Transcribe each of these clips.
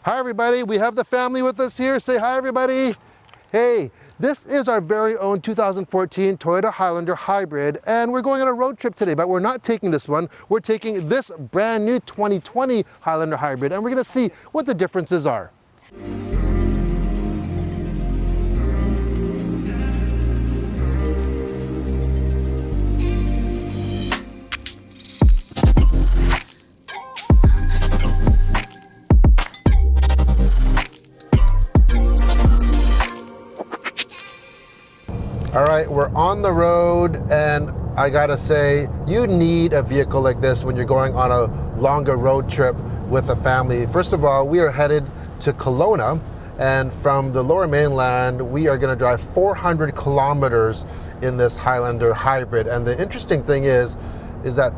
Hi everybody, we have the family with us here. Say hi everybody. Hey, this is our very own 2014 Toyota Highlander Hybrid, and we're going on a road trip today, but we're not taking this one. We're taking this brand new 2020 Highlander Hybrid, and we're gonna see what the differences are. All right, we're on the road, and I gotta say, you need a vehicle like this when you're going on a longer road trip with a family. First of all, we are headed to Kelowna, and from the Lower Mainland, we are gonna drive 400 kilometers in this Highlander Hybrid. And the interesting thing is that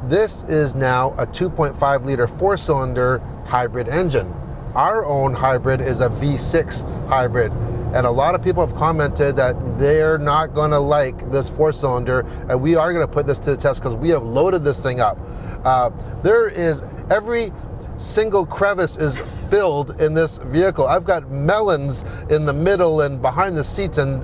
this is now a 2.5 liter four-cylinder hybrid engine. Our own hybrid is a V6 hybrid. And a lot of people have commented that they're not going to like this four-cylinder, and we are going to put this to the test because we have loaded this thing up. Every single crevice is filled in this vehicle. I've got melons in the middle and behind the seats, and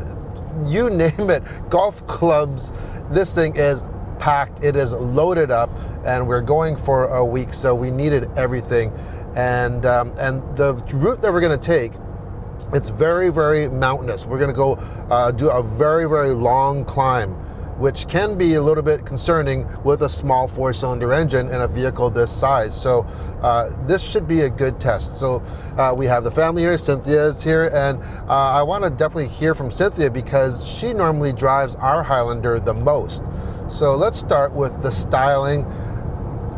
you name it, golf clubs. This thing is packed. It is loaded up, and we're going for a week, so we needed everything. And the route that we're going to take, it's very, very mountainous. We're going to go do a very, very long climb, which can be a little bit concerning with a small four-cylinder engine in a vehicle this size. So this should be a good test. So we have the family here. Cynthia is here, and I want to definitely hear from Cynthia because she normally drives our Highlander the most. So let's start with the styling.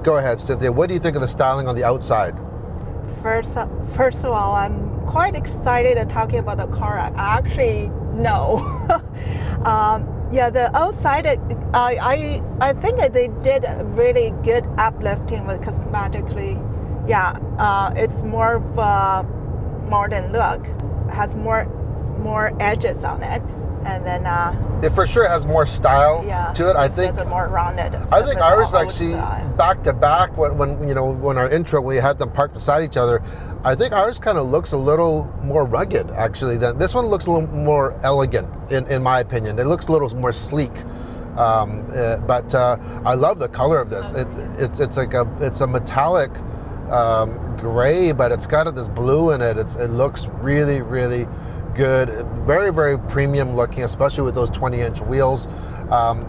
Go ahead, Cynthia. What do you think of the styling on the outside? First of all, I'm quite excited to talking about the car. I actually know. Yeah, the outside, I think they did a really good uplifting with cosmetically. Yeah, it's more of a modern look. Has more edges on it, and then it for sure has more style to it. I think it's more rounded. I think ours actually back to back when our intro, we had them parked beside each other. I think ours kind of looks a little more rugged actually than this one. Looks a little more elegant in my opinion. It looks a little more sleek. But I love the color of this. It's a metallic gray, but it's got this blue in it. It looks really, really good. Very, very premium looking, especially with those 20-inch wheels.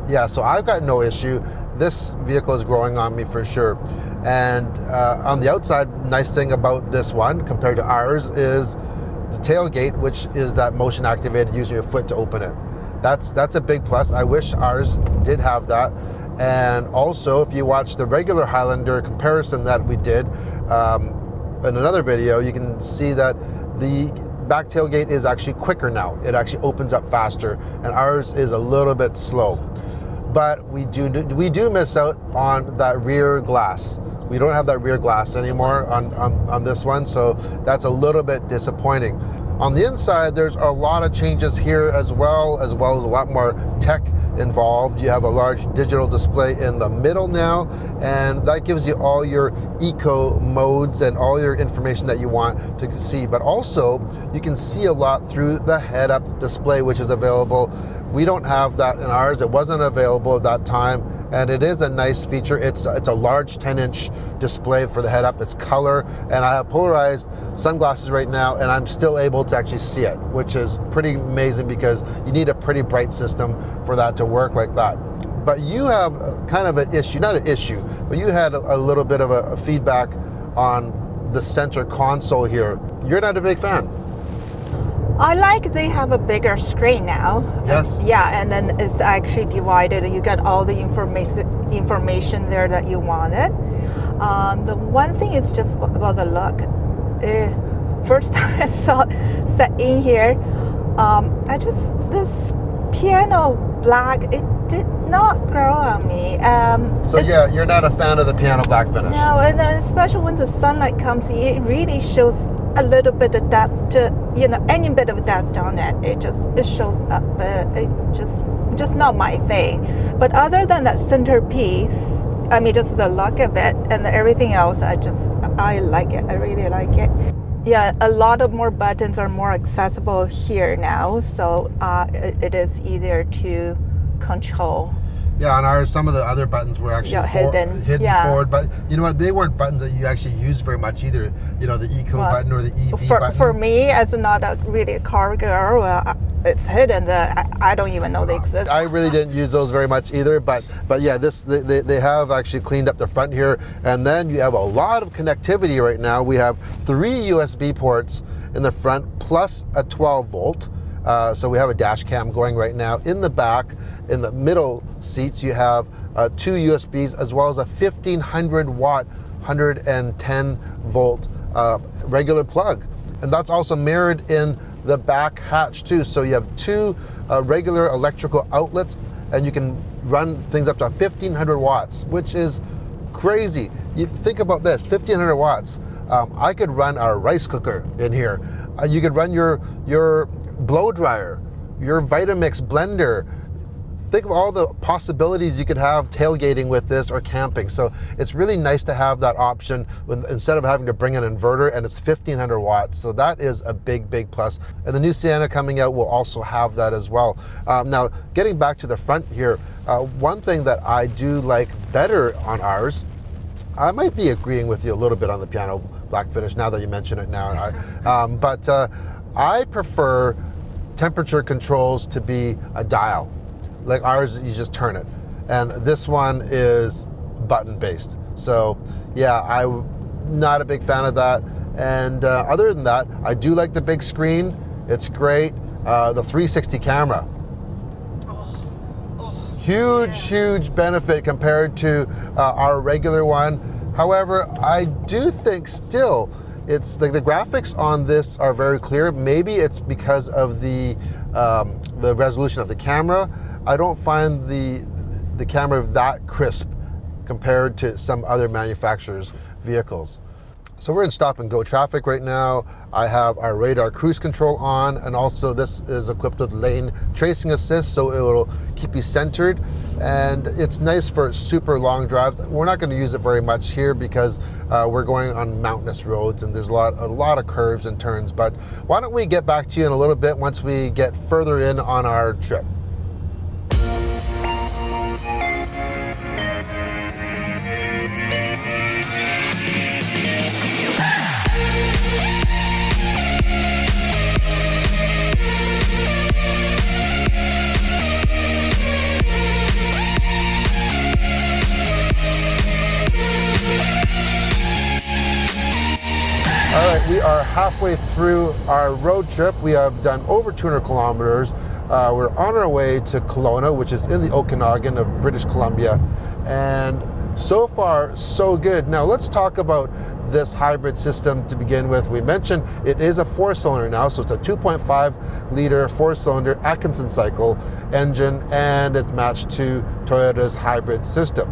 Yeah, so I've got no issue. This vehicle is growing on me for sure. And on the outside, nice thing about this one compared to ours is the tailgate, which is that motion activated using your foot to open it. That's a big plus. I wish ours did have that. And also, if you watch the regular Highlander comparison that we did in another video, you can see that the back tailgate is actually quicker now. It actually opens up faster, and ours is a little bit slow. But we do miss out on that rear glass. We don't have that rear glass anymore on this one, so that's a little bit disappointing. On the inside, there's a lot of changes here as well as a lot more tech involved. You have a large digital display in the middle now, and that gives you all your eco modes and all your information that you want to see. But also, you can see a lot through the head-up display, which is available. We don't have that in ours. It wasn't available at that time, and it is a nice feature. It's a large 10-inch display for the head-up. It's color, and I have polarized sunglasses right now, and I'm still able to actually see it, which is pretty amazing because you need a pretty bright system for that to work like that. But you have kind of an issue, not an issue, but you had a little bit of a feedback on the center console here. You're not a big fan. I like they have a bigger screen now. Yes. Yeah, and then it's actually divided. You get all the information there that you wanted. The one thing is just about the look. First time I sat in here, this piano black, it did not grow on me. So yeah, you're not a fan of the piano black finish. No, and then especially when the sunlight comes in, it really shows a little bit of dust, any bit of dust on it. It shows up. It just not my thing. But other than that centerpiece, I mean, just the look of it and everything else, I like it. I really like it. Yeah, a lot of more buttons are more accessible here now, so it is easier to control. Yeah, on ours, some of the other buttons were actually hidden forward, but you know what? They weren't buttons that you actually use very much either. You know, the Eco button or the EV button. For me, as not really a car girl, it's hidden. I don't even know they exist. I really didn't use those very much either, but yeah, they have actually cleaned up the front here, and then you have a lot of connectivity right now. We have 3 USB ports in the front plus a 12 volt. So we have a dash cam going right now. In the back, in the middle seats, you have 2 USBs as well as a 1500 watt, 110 volt regular plug. And that's also mirrored in the back hatch too. So you have 2 regular electrical outlets, and you can run things up to 1500 watts, which is crazy. You think about this, 1500 watts. I could run a rice cooker in here. You could run your blow dryer, your Vitamix blender. Think of all the possibilities you could have tailgating with this or camping. So it's really nice to have that option instead of having to bring an inverter, and it's 1500 watts. So that is a big, big plus. And the new Sienna coming out will also have that as well. Now, getting back to the front here, one thing that I do like better on ours, I might be agreeing with you a little bit on the piano black finish now that you mention it now. But I prefer temperature controls to be a dial. Like ours, you just turn it. And this one is button based. So yeah, I'm not a big fan of that. And other than that, I do like the big screen. It's great. The 360 camera. Huge benefit compared to our regular one. However, I do think still it's like the graphics on this are very clear. Maybe it's because of the resolution of the camera. I don't find the camera that crisp compared to some other manufacturers' vehicles. So we're in stop and go traffic right now. I have our radar cruise control on, and also this is equipped with lane tracing assist, so it will keep you centered. And it's nice for super long drives. We're not going to use it very much here because we're going on mountainous roads and there's a lot of curves and turns. But why don't we get back to you in a little bit once we get further in on our trip. All right, we are halfway through our road trip. We have done over 200 kilometers. We're on our way to Kelowna, which is in the Okanagan of British Columbia. And so far, so good. Now let's talk about this hybrid system to begin with. We mentioned it is a 4-cylinder now, so it's a 2.5 liter 4-cylinder Atkinson cycle engine, and it's matched to Toyota's hybrid system.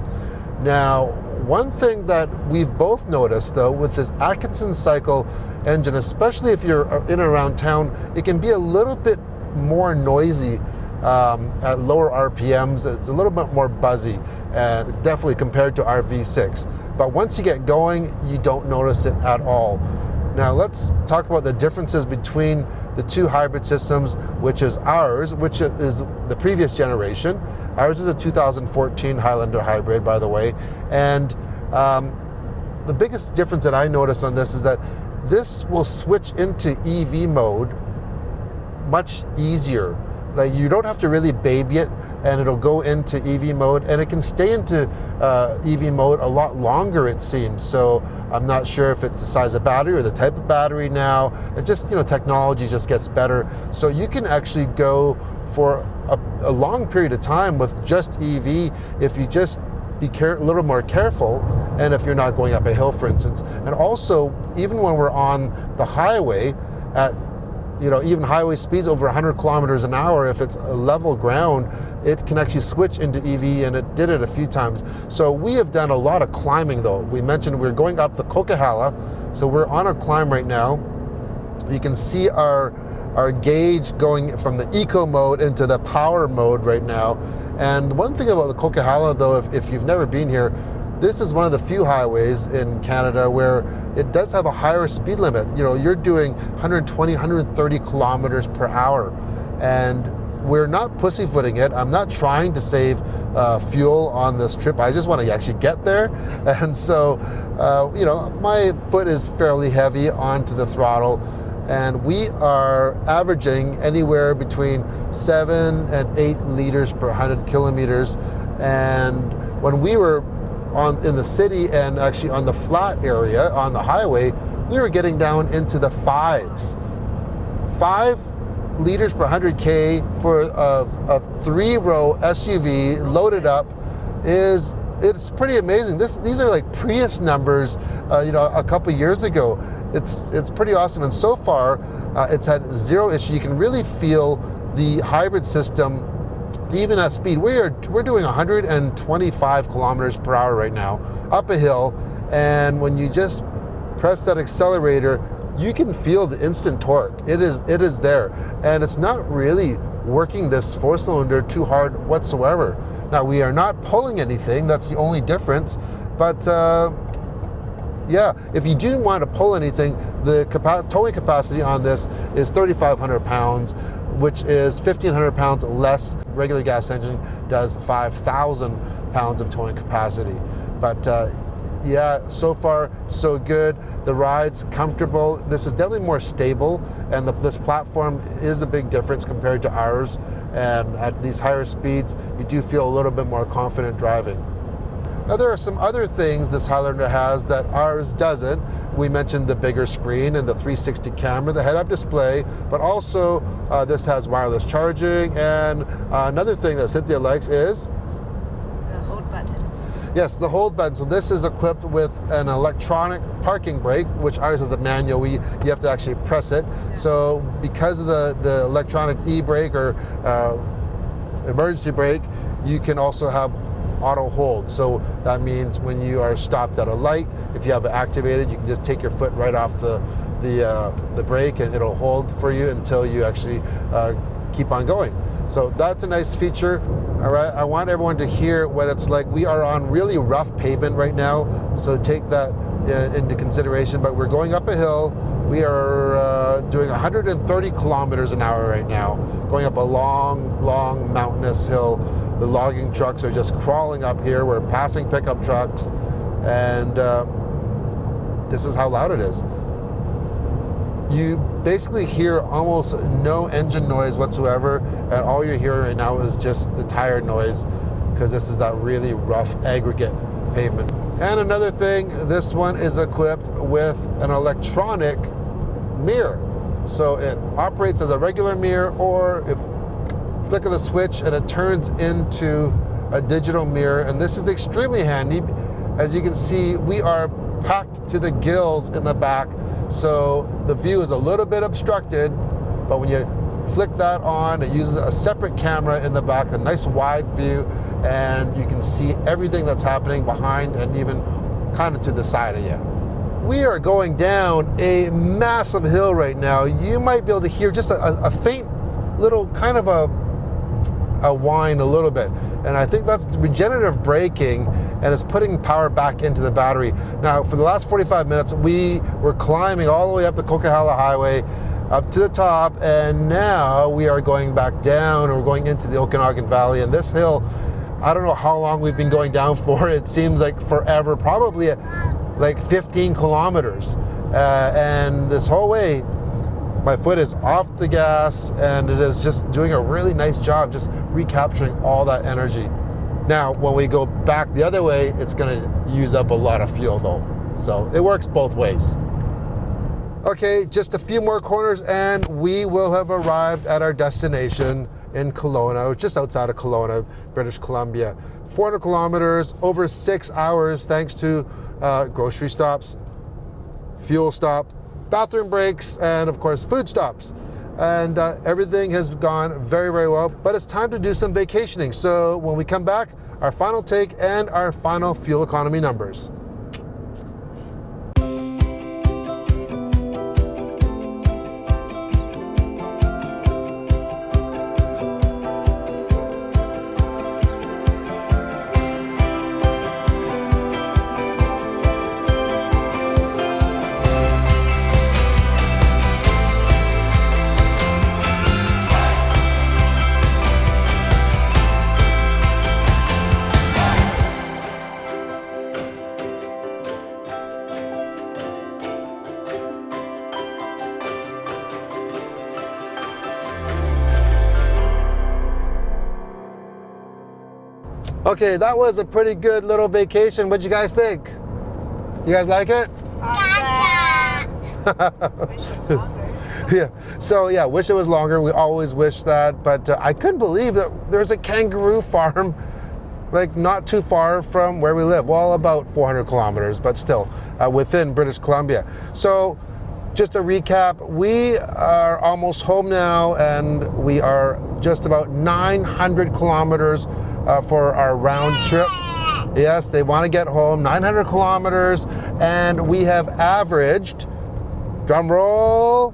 Now, one thing that we've both noticed though with this Atkinson cycle engine, especially if you're in and around town, it can be a little bit more noisy at lower RPMs. It's a little bit more buzzy, definitely compared to our V6. But once you get going, you don't notice it at all. Now let's talk about the differences between the 2 hybrid systems, which is ours, which is the previous generation. Ours is a 2014 Highlander hybrid, by the way. And the biggest difference that I noticed on this is that this will switch into EV mode much easier. Like you don't have to really baby it, and it'll go into EV mode, and it can stay into EV mode a lot longer, it seems. So I'm not sure if it's the size of battery or the type of battery now. It just, technology just gets better. So you can actually go for a long period of time with just EV if you just be a little more careful, and if you're not going up a hill, for instance. And also, even when we're on the highway at even highway speeds over 100 kilometers an hour, if it's a level ground, it can actually switch into EV, and it did it a few times. So we have done a lot of climbing though. We mentioned we're going up the Coquihalla, so we're on a climb right now. You can see our gauge going from the eco mode into the power mode right now. And one thing about the Coquihalla though, if you've never been here, this is one of the few highways in Canada where it does have a higher speed limit. You know, you're doing 120, 130 kilometers per hour, and we're not pussyfooting it. I'm not trying to save fuel on this trip. I just want to actually get there. And so, you know, my foot is fairly heavy onto the throttle, and we are averaging anywhere between 7 and 8 liters per 100 kilometers. And when we were in the city and actually on the flat area on the highway, we were getting down into the 5s. 5 liters per 100K for a 3-row SUV loaded up it's pretty amazing. These are like Prius numbers, you know, a couple years ago. It's pretty awesome, and so far it's had zero issue. You can really feel the hybrid system even at speed. We're doing 125 kilometers per hour right now up a hill, and when you just press that accelerator, you can feel the instant torque. It is there, and it's not really working this 4-cylinder too hard whatsoever. Now, we are not pulling anything. That's the only difference. But yeah, if you do want to pull anything, the towing capacity on this is 3,500 pounds, which is 1,500 pounds less. Regular gas engine does 5,000 pounds of towing capacity. But yeah, so far so good. The ride's comfortable. This is definitely more stable, and this platform is a big difference compared to ours. And at these higher speeds, you do feel a little bit more confident driving. Now, there are some other things this Highlander has that ours doesn't. We mentioned the bigger screen and the 360 camera, the head-up display, but also this has wireless charging. And another thing that Cynthia likes is The hold button. yes, the hold button. So this is equipped with an electronic parking brake, which ours is a manual. You have to actually press it. Yeah. So because of the electronic e-brake or emergency brake, you can also have auto hold. So that means when you are stopped at a light, if you have it activated, you can just take your foot right off the brake, and it'll hold for you until you actually keep on going. So that's a nice feature. All right, I want everyone to hear what it's like. We are on really rough pavement right now, so take that into consideration. But we're going up a hill. We are doing 130 kilometers an hour right now, going up a long, long mountainous hill. The logging trucks are just crawling up here. We're passing pickup trucks, and this is how loud it is. You basically hear almost no engine noise whatsoever, and all you're hearing right now is just the tire noise, because this is that really rough aggregate pavement. And another thing, this one is equipped with an electronic mirror. So it operates as a regular mirror, or if flick of the switch and it turns into a digital mirror, and this is extremely handy. As you can see, we are packed to the gills in the back, so the view is a little bit obstructed, but when you flick that on, it uses a separate camera in the back, a nice wide view, and you can see everything that's happening behind and even kind of to the side of you. We are going down a massive hill right now. You might be able to hear just a faint little kind of a whine a little bit, and I think that's regenerative braking, and it's putting power back into the battery. Now, for the last 45 minutes, we were climbing all the way up the Coquihalla Highway up to the top, and now we are going back down, and we're going into the Okanagan Valley. And this hill, I don't know how long we've been going down for. It seems like forever, probably like 15 kilometers, and this whole way my foot is off the gas, and it is just doing a really nice job just recapturing all that energy. Now, when we go back the other way, it's going to use up a lot of fuel though. So it works both ways. Okay, just a few more corners and we will have arrived at our destination in Kelowna, just outside of Kelowna, British Columbia. 400 kilometers, over 6 hours, thanks to grocery stops, fuel stop, bathroom breaks, and of course food stops. And everything has gone very, very well, but it's time to do some vacationing. So when we come back, our final take and our final fuel economy numbers. Okay, that was a pretty good little vacation. What'd you guys think? You guys like it? Wish it's longer. Yeah. So yeah, wish it was longer. We always wish that, but I couldn't believe that there's a kangaroo farm like not too far from where we live. Well, about 400 kilometers, but still within British Columbia. So just a recap, we are almost home now, and we are just about 900 kilometers for our round trip. Yes, they want to get home, 900 kilometers, and we have averaged, drum roll,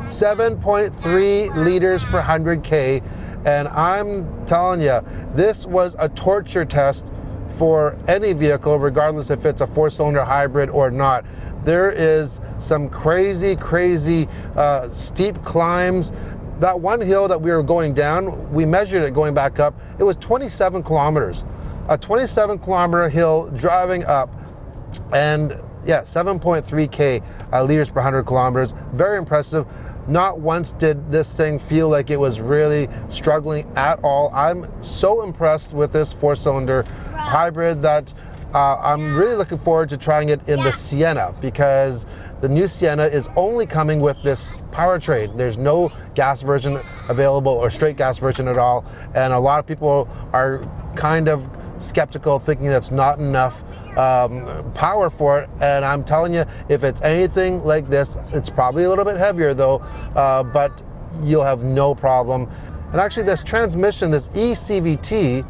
7.3 liters per 100K. And I'm telling you, this was a torture test for any vehicle, regardless if it's a 4-cylinder hybrid or not. There is some crazy steep climbs. That one hill that we were going down, we measured it going back up, it was 27 kilometers. A 27 kilometer hill driving up, and yeah, 7.3K liters per 100 kilometers. Very impressive. Not once did this thing feel like it was really struggling at all. I'm so impressed with this 4-cylinder hybrid that I'm really looking forward to trying it in the Sienna, because the new Sienna is only coming with this powertrain. There's no gas version available, or straight gas version at all. And a lot of people are kind of skeptical, thinking that's not enough power for it. And I'm telling you, if it's anything like this, it's probably a little bit heavier though, but you'll have no problem. And actually this transmission, this eCVT,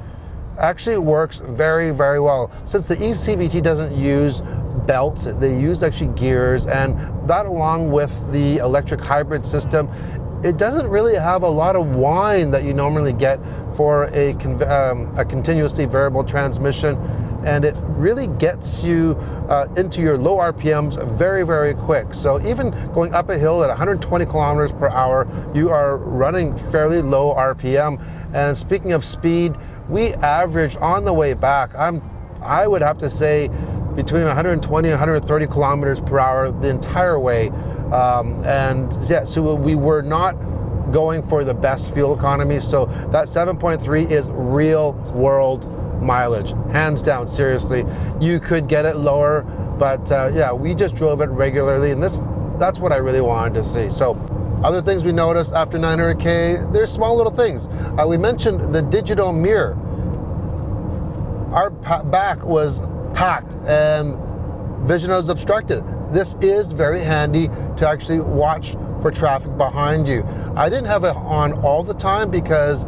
actually works very well. Since the eCVT doesn't use belts, they use actually gears, and that along with the electric hybrid system, it doesn't really have a lot of whine that you normally get for a continuously variable transmission, and it really gets you into your low RPMs very quick. So even going up a hill at 120 kilometers per hour, you are running fairly low RPM. And speaking of speed, we averaged on the way back, I would have to say between 120 and 130 kilometers per hour the entire way. And yeah, so we were not going for the best fuel economy. So that 7.3 is real world mileage, hands down. Seriously, you could get it lower, but yeah, we just drove it regularly, and that's what I really wanted to see. So other things we noticed after 900K, there's small little things. We mentioned the digital mirror. Our back was packed and vision was obstructed. This is very handy to actually watch for traffic behind you. I didn't have it on all the time because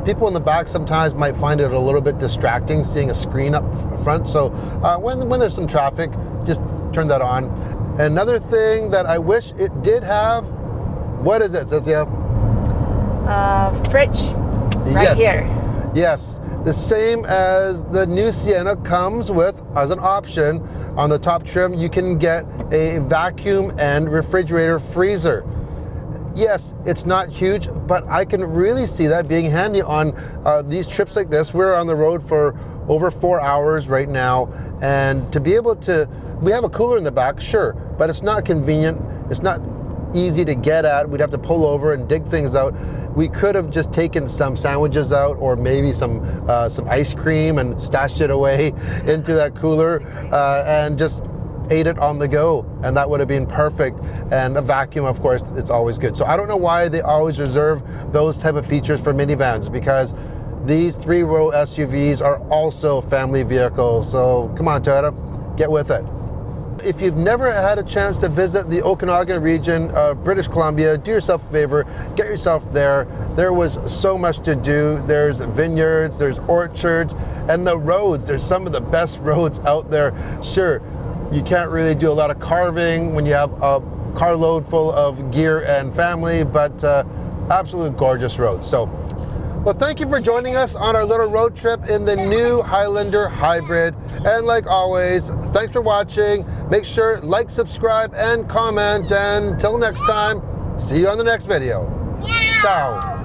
people in the back sometimes might find it a little bit distracting seeing a screen up front. So when there's some traffic, just turn that on. Another thing that I wish it did have, what is it, Cynthia? Fridge, right here. Yes, the same as the new Sienna comes with, as an option, on the top trim, you can get a vacuum and refrigerator freezer. Yes, it's not huge, but I can really see that being handy on these trips like this. We're on the road for over 4 hours right now, and to be able to, we have a cooler in the back, sure, but it's not convenient. It's not easy to get at. We'd have to pull over and dig things out. We could have just taken some sandwiches out, or maybe some ice cream, and stashed it away into that cooler and just ate it on the go, and that would have been perfect. And a vacuum, of course, it's always good. So I don't know why they always reserve those type of features for minivans, because these 3-row SUVs are also family vehicles. So come on, Toyota, get with it. If you've never had a chance to visit the Okanagan region of British Columbia, do yourself a favor, get yourself there. There was so much to do. There's vineyards, there's orchards, and the roads. There's some of the best roads out there. Sure, you can't really do a lot of carving when you have a carload full of gear and family, but absolute gorgeous roads. So, well, thank you for joining us on our little road trip in the new Highlander Hybrid. And like always, thanks for watching. Make sure like, subscribe, and comment. And until next time, see you on the next video. Ciao.